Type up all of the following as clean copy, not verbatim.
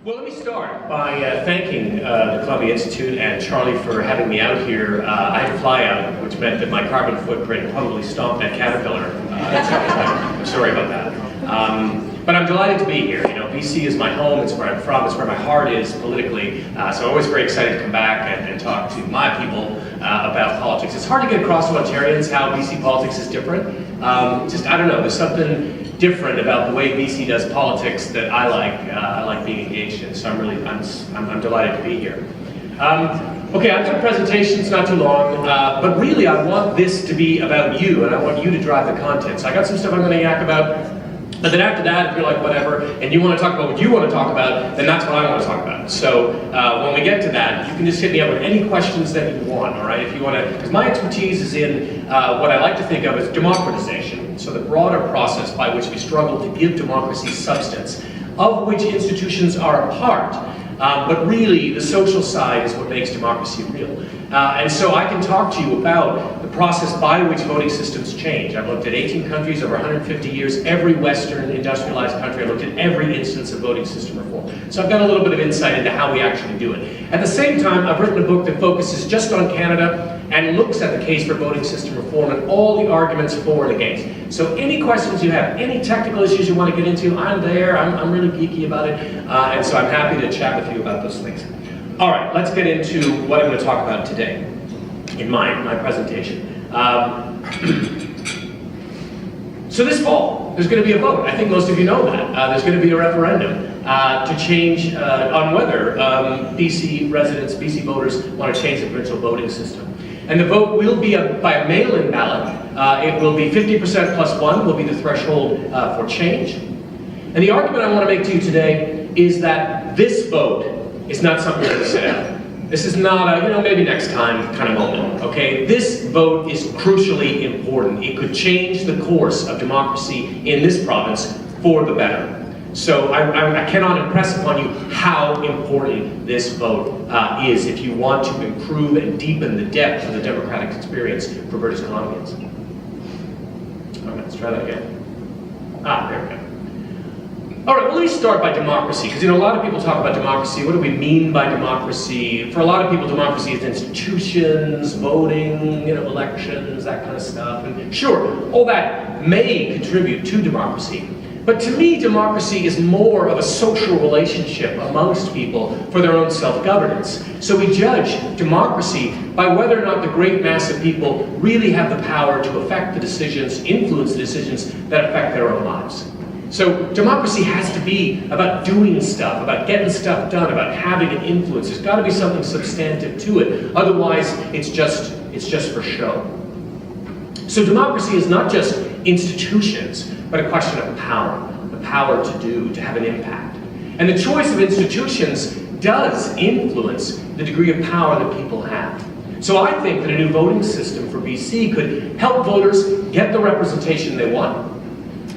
Well, let me start by thanking the Columbia Institute and Charlie for having me out here. I had to fly out, which meant that my carbon footprint probably stomped that caterpillar. I'm sorry about that. But I'm delighted to be here. You know, BC is my home, it's where I'm from, it's where my heart is politically. So I'm always very excited to come back and talk to my people about politics. It's hard to get across to Ontarians how BC politics is different. I don't know, there's something different about the way BC does politics that I like being engaged in. So I'm delighted to be here. Okay, I've got a presentation, it's not too long, but really I want this to be about you, and I want you to drive the content. So I got some stuff I'm going to yak about, but then after that, if you're like, whatever, and you want to talk about what you want to talk about, then that's what I want to talk about. So when we get to that, you can just hit me up with any questions that you want, all right? If you want to, because my expertise is in what I like to think of as democratization, so the broader process by which we struggle to give democracy substance, of which institutions are a part. But really, the social side is what makes democracy real. And so I can talk to you about the process by which voting systems change. I've looked at 18 countries over 150 years, every Western industrialized country. I've looked at every instance of voting system reform. So I've got a little bit of insight into how we actually do it. At the same time, I've written a book that focuses just on Canada and looks at the case for voting system reform and all the arguments for and against. So any questions you have, any technical issues you want to get into, I'm there. I'm really geeky about it. And so I'm happy to chat with you about those things. All right, let's get into what I'm going to talk about today in my presentation. So this fall, there's going to be a vote. I think most of you know that. There's going to be a referendum to change on whether BC residents, BC voters want to change the provincial voting system. And the vote will be by a mail-in ballot. It will be 50% plus 1 will be the threshold for change. And the argument I want to make to you today is that this vote is not something you're going to sit out. This is not a, maybe next time kind of moment, okay? This vote is crucially important. It could change the course of democracy in this province for the better. So I cannot impress upon you how important this vote is if you want to improve and deepen the depth of the democratic experience for British Columbians. All right, let's try that again. There we go. All right, well, let me start by democracy, because a lot of people talk about democracy. What do we mean by democracy? For a lot of people, democracy is institutions, voting, elections, that kind of stuff. And sure, all that may contribute to democracy. But to me, democracy is more of a social relationship amongst people for their own self-governance. So we judge democracy by whether or not the great mass of people really have the power to affect the decisions, influence the decisions that affect their own lives. So democracy has to be about doing stuff, about getting stuff done, about having an influence. There's got to be something substantive to it. Otherwise, it's just for show. So democracy is not just institutions, but a question of power, the power to have an impact. And the choice of institutions does influence the degree of power that people have. So I think that a new voting system for BC could help voters get the representation they want,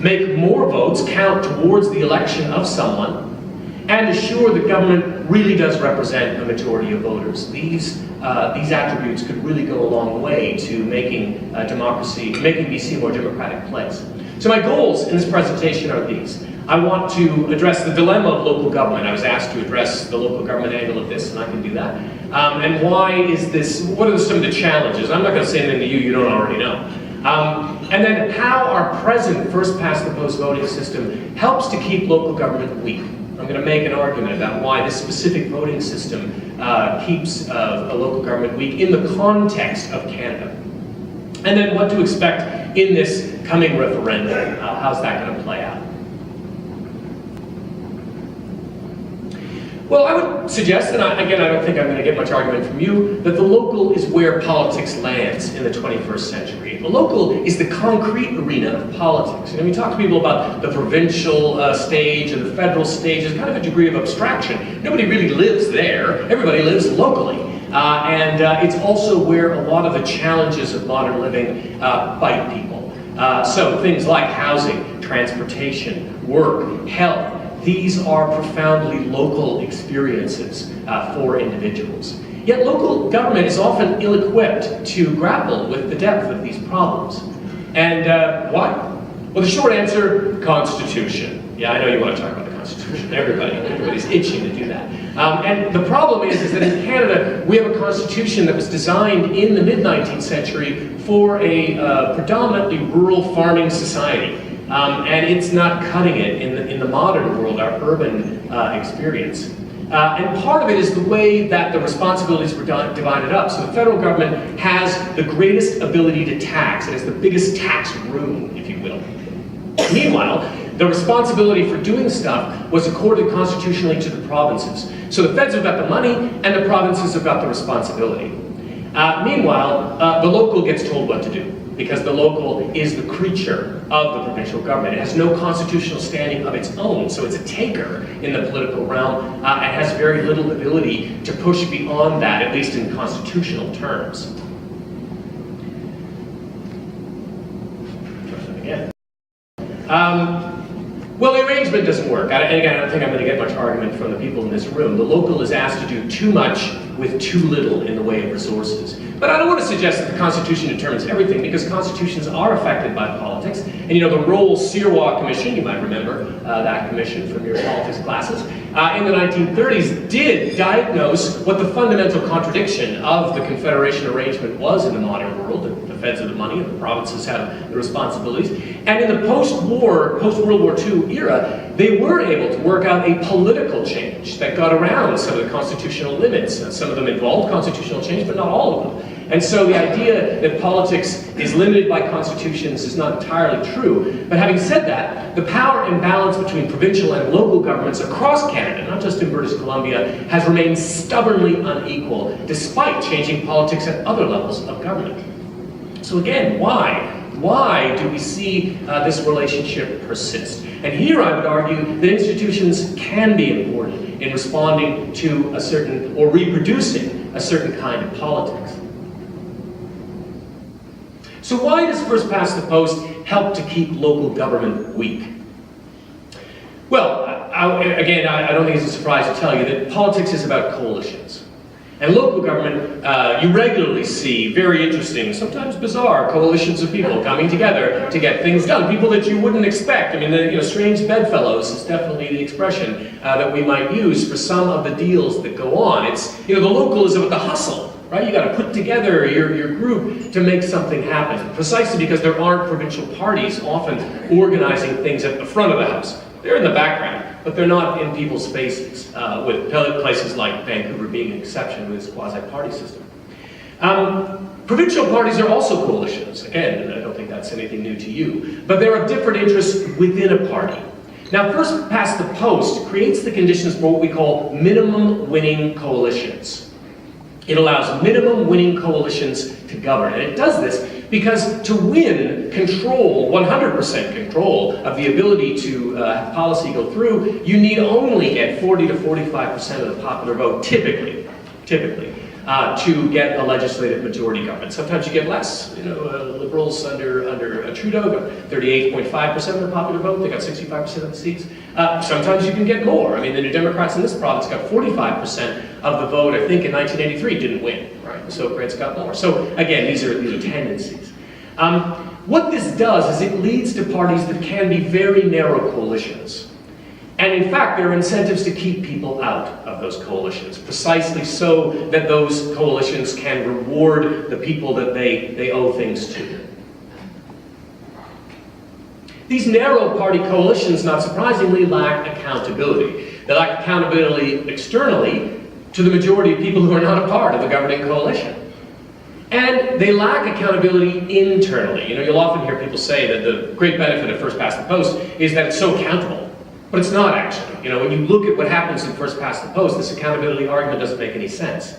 make more votes count towards the election of someone, and assure that government really does represent a majority of voters. These attributes could really go a long way to making BC a more democratic place. So my goals in this presentation are these. I want to address the dilemma of local government. I was asked to address the local government angle of this, and I can do that. And why is this, what are some of the challenges? I'm not going to say anything to you don't already know. And then how our present first-past-the-post voting system helps to keep local government weak. I'm going to make an argument about why this specific voting system keeps a local government weak in the context of Canada. And then what to expect in this coming referendum. How's that going to play out? Well, I would suggest, and again, I don't think I'm going to get much argument from you, that the local is where politics lands in the 21st century. The local is the concrete arena of politics. We talk to people about the provincial stage and the federal stage. There's kind of a degree of abstraction. Nobody really lives there. Everybody lives locally. And it's also where a lot of the challenges of modern living bite people. So things like housing, transportation, work, health, these are profoundly local experiences for individuals. Yet local government is often ill-equipped to grapple with the depth of these problems. And why? Well, the short answer, Constitution. Yeah, I know you want to talk about the Constitution. Everybody's itching to do that. And the problem is that in Canada, we have a Constitution that was designed in the mid-19th century for a predominantly rural farming society. And it's not cutting it in the modern world, our urban experience. And part of it is the way that the responsibilities were divided up. So the federal government has the greatest ability to tax. It has the biggest tax room, if you will. Meanwhile, the responsibility for doing stuff was accorded constitutionally to the provinces. So the feds have got the money, and the provinces have got the responsibility. Meanwhile, the local gets told what to do, because the local is the creature of the provincial government. It has no constitutional standing of its own, so it's a taker in the political realm, and has very little ability to push beyond that, at least in constitutional terms. Try that again. Well, the arrangement doesn't work. And again, I don't think I'm going to get much argument from the people in this room. The local is asked to do too much with too little in the way of resources. But I don't want to suggest that the Constitution determines everything, because constitutions are affected by politics. And you know, the Roll-Sirois Commission, you might remember that commission from your politics classes, in the 1930s did diagnose what the fundamental contradiction of the Confederation arrangement was in the modern world. The feds have the money, and the provinces have the responsibilities. And in the post-World War II era, they were able to work out a political change that got around some of the constitutional limits. Some of them involved constitutional change, but not all of them. And so the idea that politics is limited by constitutions is not entirely true. But having said that, the power imbalance between provincial and local governments across Canada, not just in British Columbia, has remained stubbornly unequal, despite changing politics at other levels of government. So again, why? Why do we see this relationship persist? And here I would argue that institutions can be important in responding to a certain, or reproducing a certain kind of politics. So why does first past the post help to keep local government weak? Well, again, I don't think it's a surprise to tell you that politics is about coalitions. And local government, you regularly see very interesting, sometimes bizarre, coalitions of people coming together to get things done. People that you wouldn't expect. I mean, strange bedfellows is definitely the expression that we might use for some of the deals that go on. It's, the local is about the hustle, right? You got to put together your group to make something happen, precisely because there aren't provincial parties often organizing things at the front of the house. They're in the background, but they're not in people's faces, with places like Vancouver being an exception with its quasi-party system. Provincial parties are also coalitions. Again, I don't think that's anything new to you, but there are different interests within a party. Now, first past the post creates the conditions for what we call minimum winning coalitions. It allows minimum winning coalitions to govern, and it does this because to win control, 100% control of the ability to have policy go through, you need only get 40 to 45% of the popular vote, typically, to get a legislative majority government. Sometimes you get less. Liberals under Trudeau got 38.5% of the popular vote. They got 65% of the seats. Sometimes you can get more. I mean, the New Democrats in this province got 45% of the vote. I think in 1983 didn't win. Right? The Soviets got more. So again, these are tendencies. What this does is it leads to parties that can be very narrow coalitions. And in fact, there are incentives to keep people out of those coalitions, precisely so that those coalitions can reward the people that they owe things to. These narrow party coalitions, not surprisingly, lack accountability. They lack accountability externally to the majority of people who are not a part of the governing coalition. And they lack accountability internally. You'll often hear people say that the great benefit of first past the post is that it's so accountable. But it's not actually. When you look at what happens in first past the post, this accountability argument doesn't make any sense.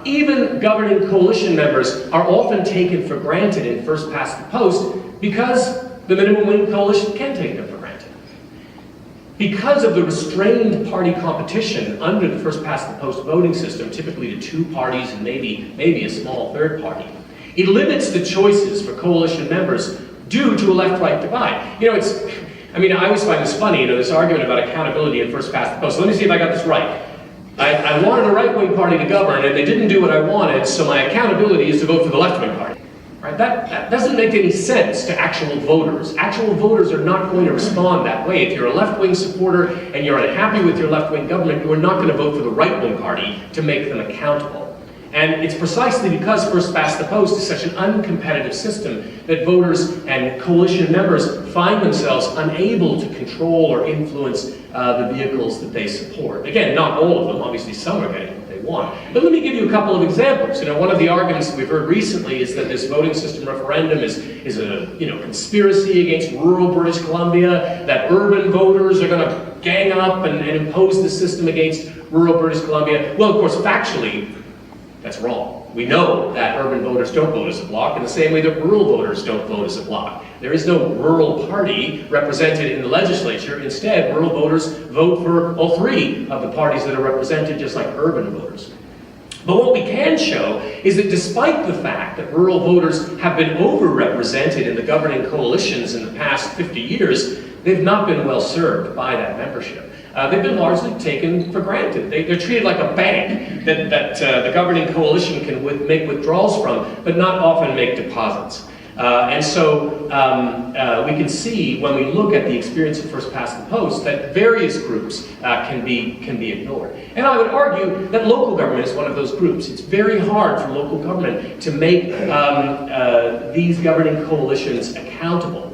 Even governing coalition members are often taken for granted in first past the post because the minimum winning coalition can take them for granted. Because of the restrained party competition under the first past the post voting system, typically to two parties and maybe a small third party, it limits the choices for coalition members due to a left-right divide. I always find this funny, this argument about accountability in first past the post. So let me see if I got this right. I wanted a right-wing party to govern, and they didn't do what I wanted, so my accountability is to vote for the left-wing party. Right? That doesn't make any sense to actual voters. Actual voters are not going to respond that way. If you're a left-wing supporter and you're unhappy with your left-wing government, you are not going to vote for the right-wing party to make them accountable. And it's precisely because first past the post is such an uncompetitive system that voters and coalition members find themselves unable to control or influence the vehicles that they support. Again, not all of them, obviously some are getting what they want. But let me give you a couple of examples. One of the arguments that we've heard recently is that this voting system referendum is a conspiracy against rural British Columbia, that urban voters are going to gang up and impose the system against rural British Columbia. Well, of course, factually, that's wrong. We know that urban voters don't vote as a bloc in the same way that rural voters don't vote as a bloc. There is no rural party represented in the legislature. Instead, rural voters vote for all three of the parties that are represented, just like urban voters. But what we can show is that despite the fact that rural voters have been overrepresented in the governing coalitions in the past 50 years, they've not been well served by that membership. They've been largely taken for granted. They're treated like a bank that the governing coalition can make withdrawals from, but not often make deposits. And so we can see when we look at the experience of first past the post that various groups can be ignored. And I would argue that local government is one of those groups. It's very hard for local government to make these governing coalitions accountable.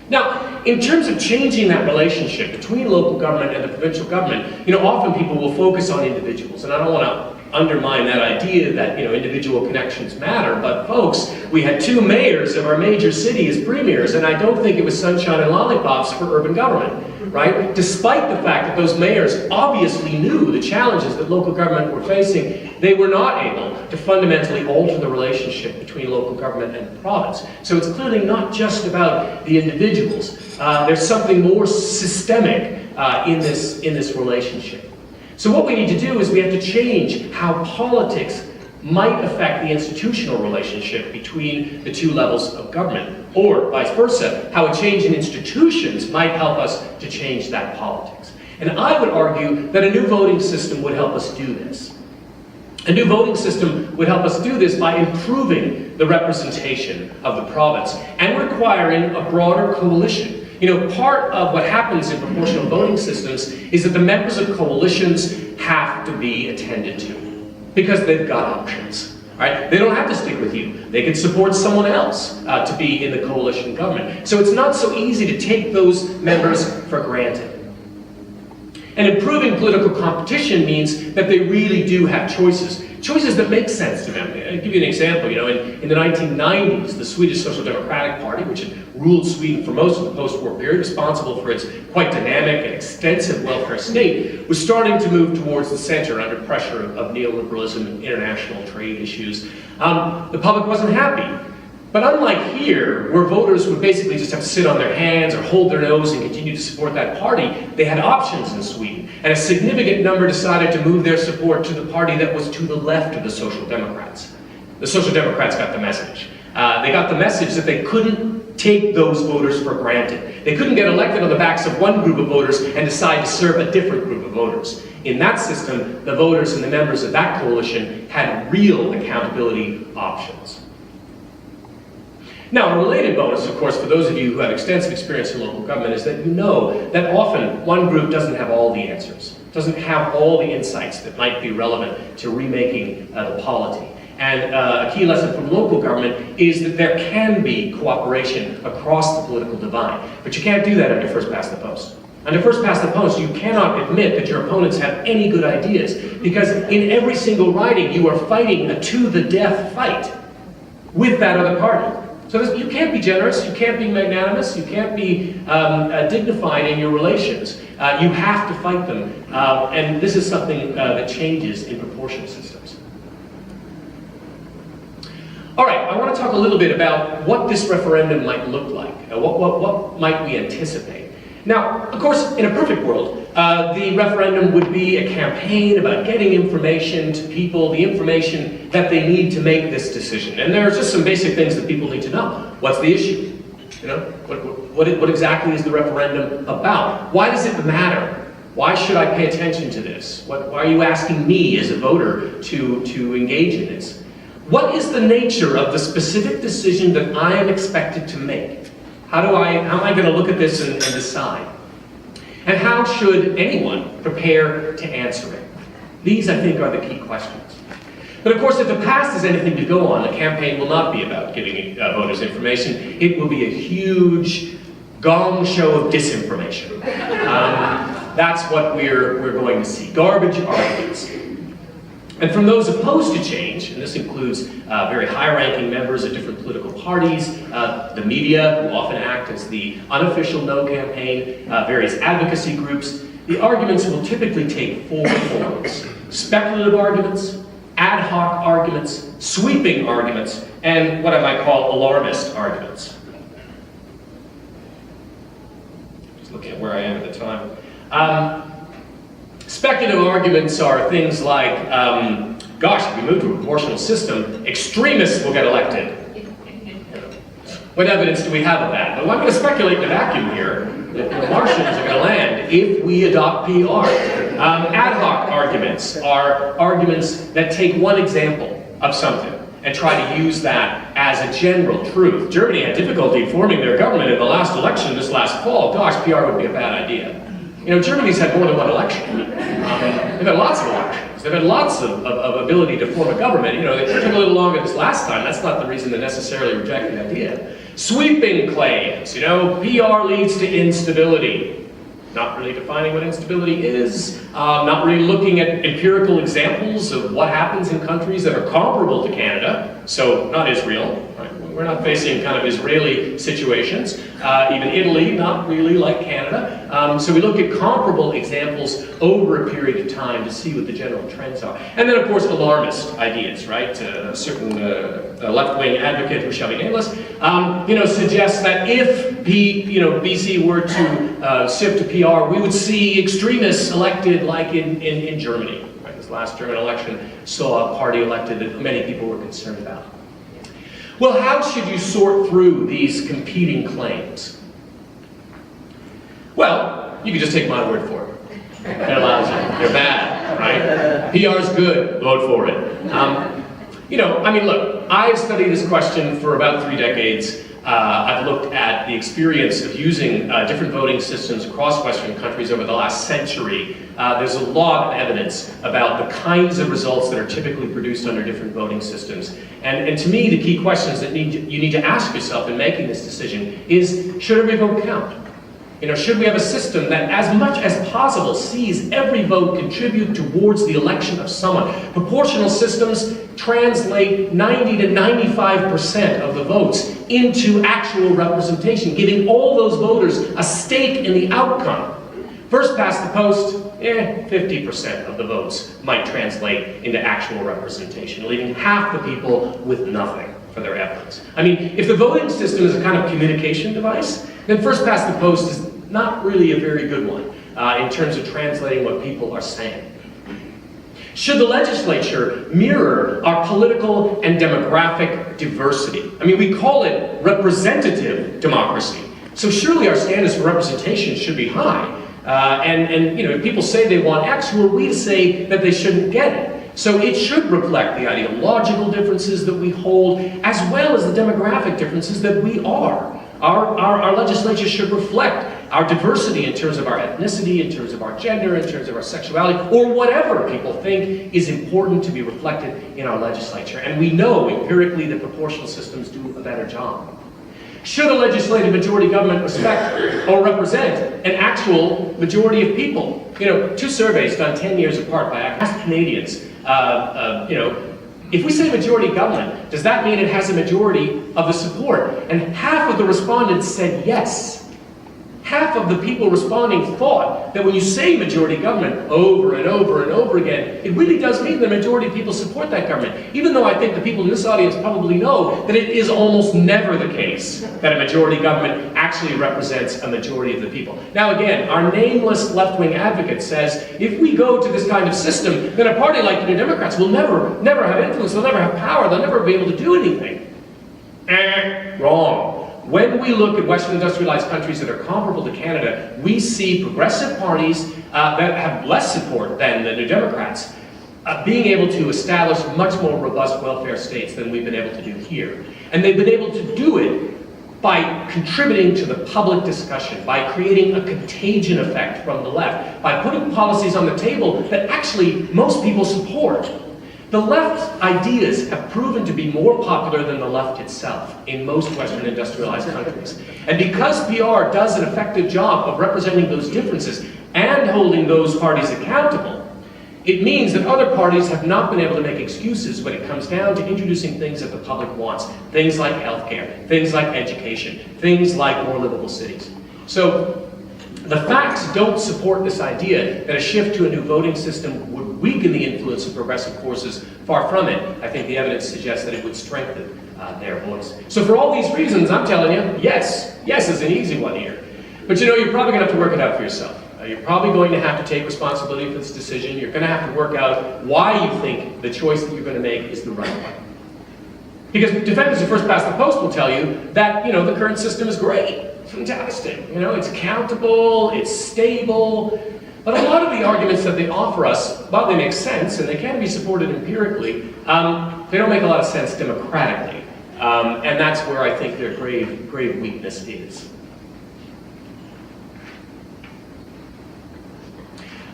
Now, in terms of changing that relationship between local government and the provincial government, often people will focus on individuals, and I don't want to undermine that idea that individual connections matter, but folks, we had two mayors of our major city as premiers, and I don't think it was sunshine and lollipops for urban government, right? Despite the fact that those mayors obviously knew the challenges that local government were facing, they were not able to fundamentally alter the relationship between local government and the province. So it's clearly not just about the individuals. There's something more systemic in this relationship. So what we need to do is we have to change how politics might affect the institutional relationship between the two levels of government, or vice versa, how a change in institutions might help us to change that politics. And I would argue that a new voting system would help us do this. A new voting system would help us do this by improving the representation of the province and requiring a broader coalition. Part of what happens in proportional voting systems is that the members of coalitions have to be attended to because they've got options. Right? They don't have to stick with you. They can support someone else to be in the coalition government. So it's not so easy to take those members for granted. And improving political competition means that they really do have choices that make sense to them. I'll give you an example. In the 1990s, the Swedish Social Democratic Party, which had ruled Sweden for most of the post-war period, responsible for its quite dynamic and extensive welfare state, was starting to move towards the center under pressure of neoliberalism and international trade issues. The public wasn't happy. But unlike here, where voters would basically just have to sit on their hands or hold their nose and continue to support that party, they had options in Sweden. And a significant number decided to move their support to the party that was to the left of the Social Democrats. The Social Democrats got the message. They got the message that they couldn't take those voters for granted. They couldn't get elected on the backs of one group of voters and decide to serve a different group of voters. In that system, the voters and the members of that coalition had real accountability options. Now, a related bonus, of course, for those of you who have extensive experience in local government is that you know that often one group doesn't have all the answers, doesn't have all the insights that might be relevant to remaking the polity. And a key lesson from local government is that there can be cooperation across the political divide, but you can't do that under first past the post. Under first past the post, you cannot admit that your opponents have any good ideas, because in every single riding you are fighting a to-the-death fight with that other party. So you can't be generous, you can't be magnanimous, you can't be dignified in your relations. You have to fight them, and this is something that changes in proportional systems. All right, I want to talk a little bit about what this referendum might look like. What might we anticipate? Now, of course, in a perfect world, the referendum would be a campaign about getting information to people, the information that they need to make this decision. And there are just some basic things that people need to know. What's the issue? What exactly is the referendum about? Why does it matter? Why should I pay attention to this? Why are you asking me as a voter to engage in this? What is the nature of the specific decision that I am expected to make? How am I going to look at this and decide? And how should anyone prepare to answer it? These, I think, are the key questions. But of course, if the past is anything to go on, the campaign will not be about giving voters information. It will be a huge gong show of disinformation. That's what we're going to see. Garbage arguments. And from those opposed to change, and this includes very high-ranking members of different political parties, the media, who often act as the unofficial no campaign, various advocacy groups, the arguments will typically take four forms: speculative arguments, ad hoc arguments, sweeping arguments, and what I might call alarmist arguments. Just looking at where I am at the time. Speculative arguments are things like, gosh, if we move to a proportional system, extremists will get elected. What evidence do we have of that? Well, I'm going to speculate in a vacuum here that the Martians are going to land if we adopt PR. Ad hoc arguments are arguments that take one example of something and try to use that as a general truth. Germany had difficulty forming their government in the last election this last fall. Gosh, PR would be a bad idea. You know, Germany's had more than one election. They've had lots of elections. They've had lots of ability to form a government. You know, it took a little longer this last time. That's not the reason to necessarily reject the idea. Sweeping claims, you know, PR leads to instability. Not really defining what instability is. Not really looking at empirical examples of what happens in countries that are comparable to Canada. So, not Israel. Right? We're not facing kind of Israeli situations. Even Italy, not really like Canada. So we look at comparable examples over a period of time to see what the general trends are. And then, of course, alarmist ideas, right? A certain left-wing advocate, who shall be nameless, suggests that if BC were to shift to PR, we would see extremists elected like in Germany. Right? This last German election saw a party elected that many people were concerned about. Well, how should you sort through these competing claims? Well, you can just take my word for it. They're lousy. They're bad, right? PR's good. Vote for it. Look, I've studied this question for about 3 decades. I've looked at the experience of using different voting systems across Western countries over the last century. There's a lot of evidence about the kinds of results that are typically produced under different voting systems. And to me, the key questions that you need to ask yourself in making this decision is, should every vote count? Should we have a system that as much as possible sees every vote contribute towards the election of someone? Proportional systems translate 90 to 95% of the votes into actual representation, giving all those voters a stake in the outcome. First past the post, 50% of the votes might translate into actual representation, leaving half the people with nothing for their efforts. I mean, if the voting system is a kind of communication device, then first past the post is not really a very good one in terms of translating what people are saying. Should the legislature mirror our political and demographic diversity? I mean, we call it representative democracy. So surely our standards for representation should be high. If people say they want X, who are we to say that they shouldn't get it? So it should reflect the ideological differences that we hold, as well as the demographic differences that we are. Our legislature should reflect our diversity in terms of our ethnicity, in terms of our gender, in terms of our sexuality, or whatever people think is important to be reflected in our legislature. And we know empirically that proportional systems do a better job. Should a legislative majority government respect or represent an actual majority of people? 2 surveys done 10 years apart by asked Canadians, if we say majority government, does that mean it has a majority of the support? And half of the respondents said yes. Half of the people responding thought that when you say majority government over and over and over again, it really does mean the majority of people support that government. Even though I think the people in this audience probably know that it is almost never the case that a majority government actually represents a majority of the people. Now again, our nameless left-wing advocate says, if we go to this kind of system, then a party like the New Democrats will never have influence, they'll never have power, they'll never be able to do anything. Wrong. When we look at Western industrialized countries that are comparable to Canada, we see progressive parties that have less support than the New Democrats being able to establish much more robust welfare states than we've been able to do here. And they've been able to do it by contributing to the public discussion, by creating a contagion effect from the left, by putting policies on the table that actually most people support. The left's ideas have proven to be more popular than the left itself in most Western industrialized countries. And because PR does an effective job of representing those differences and holding those parties accountable, it means that other parties have not been able to make excuses when it comes down to introducing things that the public wants. Things like healthcare, things like education, things like more livable cities. So the facts don't support this idea that a shift to a new voting system would weaken the influence of progressive forces. Far from it. I think the evidence suggests that it would strengthen their voice. So for all these reasons, I'm telling you, yes. Yes is an easy one here. But you know, you're probably going to have to work it out for yourself. You're probably going to have to take responsibility for this decision. You're going to have to work out why you think the choice that you're going to make is the right one. Because defenders who first past the post will tell you that, you know, the current system is great. It's fantastic. You know, it's accountable, it's stable. But a lot of the arguments that they offer us, while they make sense and they can be supported empirically, they don't make a lot of sense democratically. And that's where I think their grave weakness is.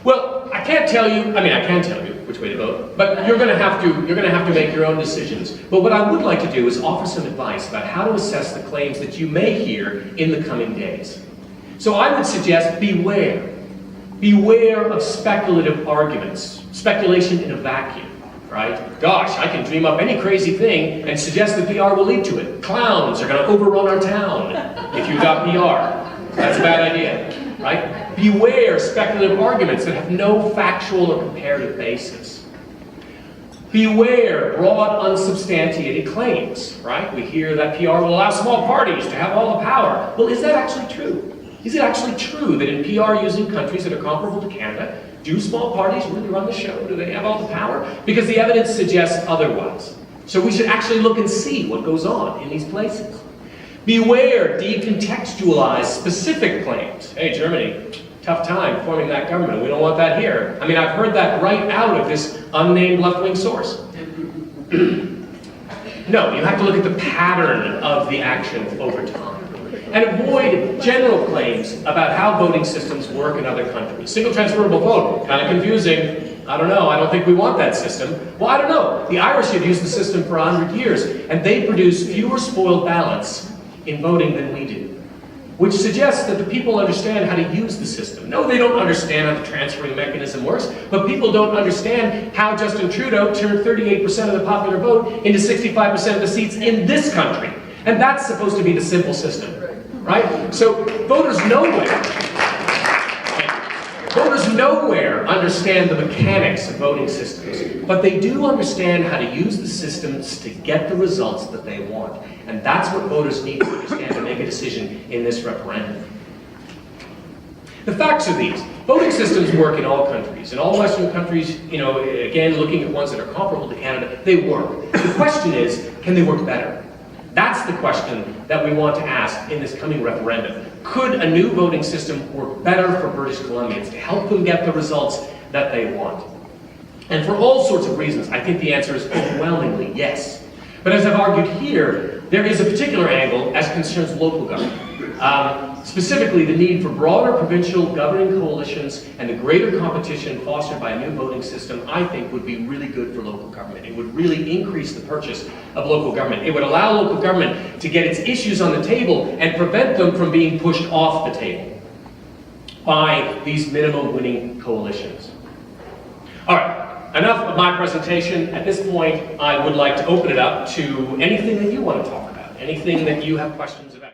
Well, I can tell you which way to vote, but you're going to have to make your own decisions. But what I would like to do is offer some advice about how to assess the claims that you may hear in the coming days. So I would suggest beware. Beware of speculative arguments, speculation in a vacuum, right? Gosh, I can dream up any crazy thing and suggest that PR will lead to it. Clowns are going to overrun our town if you've got PR. That's a bad idea. Right? Beware speculative arguments that have no factual or comparative basis. Beware broad, unsubstantiated claims, right? We hear that PR will allow small parties to have all the power. Well, is that actually true? Is it actually true that in PR-using countries that are comparable to Canada, do small parties really run the show? Do they have all the power? Because the evidence suggests otherwise. So we should actually look and see what goes on in these places. Beware decontextualized specific claims. Hey, Germany, tough time forming that government. We don't want that here. I mean, I've heard that right out of this unnamed left-wing source. No, you have to look at the pattern of the action over time. And avoid general claims about how voting systems work in other countries. Single transferable vote, kind of confusing. I don't know, I don't think we want that system. Well, I don't know. The Irish have used the system for 100 years, and they produce fewer spoiled ballots in voting than we do, which suggests that the people understand how to use the system. No, they don't understand how the transferring mechanism works, but people don't understand how Justin Trudeau turned 38% of the popular vote into 65% of the seats in this country. And that's supposed to be the simple system, right? So voters nowhere understand the mechanics of voting systems, but they do understand how to use the systems to get the results that they want. And that's what voters need to understand to make a decision in this referendum. The facts are these. Voting systems work in all countries. In all Western countries, you know, again, looking at ones that are comparable to Canada, they work. The question is, can they work better? That's the question that we want to ask in this coming referendum. Could a new voting system work better for British Columbians to help them get the results that they want? And for all sorts of reasons, I think the answer is overwhelmingly yes. But as I've argued here, there is a particular angle as concerns local government. Specifically, the need for broader provincial governing coalitions and the greater competition fostered by a new voting system, I think, would be really good for local government. It would really increase the purchase of local government. It would allow local government to get its issues on the table and prevent them from being pushed off the table by these minimum winning coalitions. All right, enough of my presentation. At this point, I would like to open it up to anything that you want to talk about, anything that you have questions about.